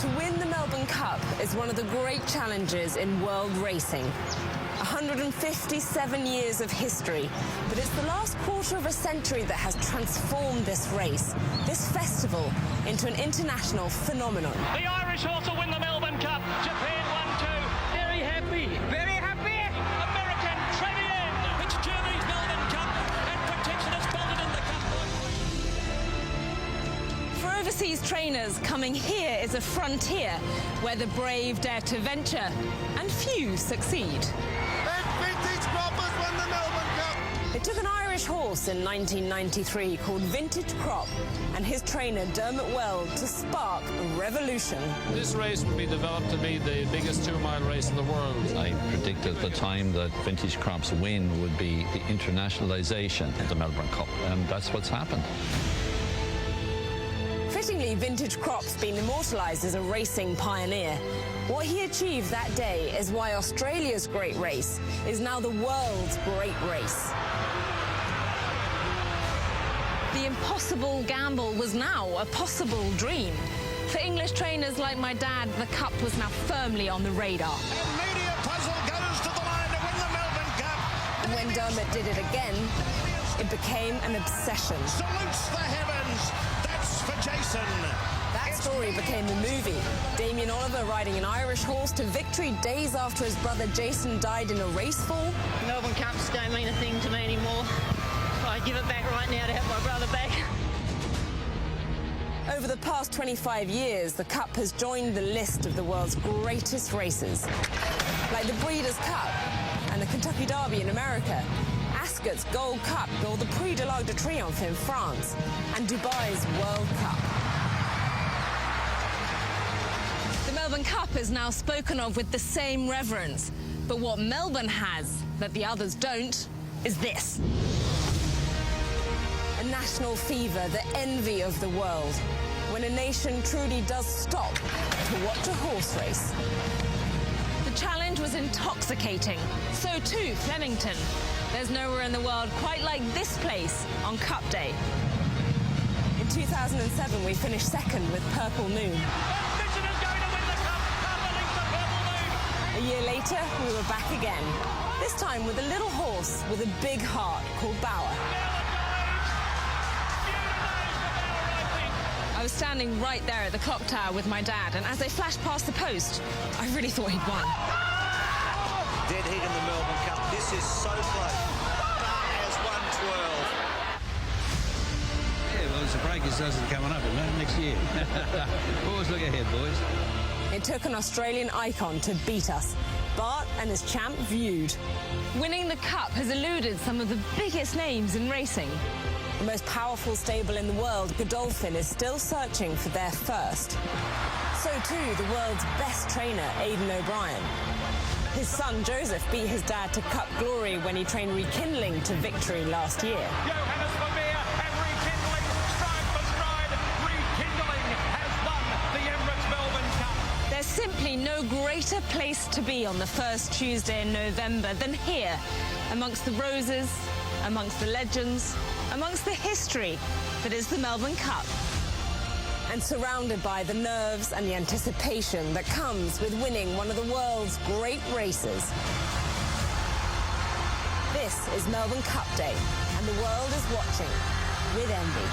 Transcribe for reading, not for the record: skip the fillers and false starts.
To win the Melbourne Cup is one of the great challenges in world racing. 157 years of history, but it's the last quarter of a century that has transformed this race, this festival, into an international phenomenon. The Irish horse will win the Melbourne Cup. Japan 1-2. Very happy. Very happy. American Trevian. It's Germany's Melbourne Cup, and protection is bolted in the cup. For overseas trainers, coming here is a frontier where the brave dare to venture and few succeed. Vintage Crop has won the Melbourne Cup. It took an Irish horse in 1993 called Vintage Crop and his trainer Dermot Weld to spark a revolution. This race will be developed to be the biggest 2-mile race in the world. I predicted at the time that Vintage Crop's win would be the internationalisation of the Melbourne Cup, and that's what's happened. Fittingly, Vintage Crop's been immortalised as a racing pioneer. What he achieved that day is why Australia's great race is now the world's great race. The impossible gamble was now a possible dream. For English trainers like my dad, the Cup was now firmly on the radar. And Media Puzzle goes to the line to win the Melbourne Cup. And when Dermot did it again, it became an obsession. Salutes the heavens. That's for Jason. That story became the movie. Damien Oliver riding an Irish horse to victory days after his brother Jason died in a race fall. Melbourne Cups don't mean a thing to me anymore. I'd give it back right now to have my brother back. Over the past 25 years, the Cup has joined the list of the world's greatest races, like the Breeders' Cup and the Kentucky Derby in America, Ascot's Gold Cup or the Prix de l'Arc de Triomphe in France, and Dubai's World Cup. The Melbourne Cup is now spoken of with the same reverence, but what Melbourne has that the others don't is this. A national fever, the envy of the world, when a nation truly does stop to watch a horse race. The challenge was intoxicating, so too Flemington. There's nowhere in the world quite like this place on Cup Day. In 2007, we finished second with Purple Moon. A year later, we were back again, this time with a little horse with a big heart called Bauer. I was standing right there at the clock tower with my dad, and as they flashed past the post, I really thought he'd won. Dead heat in the Melbourne Cup. This is so close. Bauer has won 12. Yeah, well, it's the breakers doesn't coming up, isn't it, next year? Always look ahead, boys. It took an Australian icon to beat us. Bart and his champ viewed. Winning the Cup has eluded some of the biggest names in racing. The most powerful stable in the world, Godolphin, is still searching for their first. So too, the world's best trainer, Aidan O'Brien. His son, Joseph, beat his dad to Cup glory when he trained Rekindling to victory last year. Johannes Vermeer and Rekindling, stride for stride. Rekindling has won the Emirates Melbourne Cup. There's simply no greater place to be on the first Tuesday in November than here, amongst the roses, amongst the legends, amongst the history that is the Melbourne Cup. And surrounded by the nerves and the anticipation that comes with winning one of the world's great races. This is Melbourne Cup Day, and the world is watching with envy.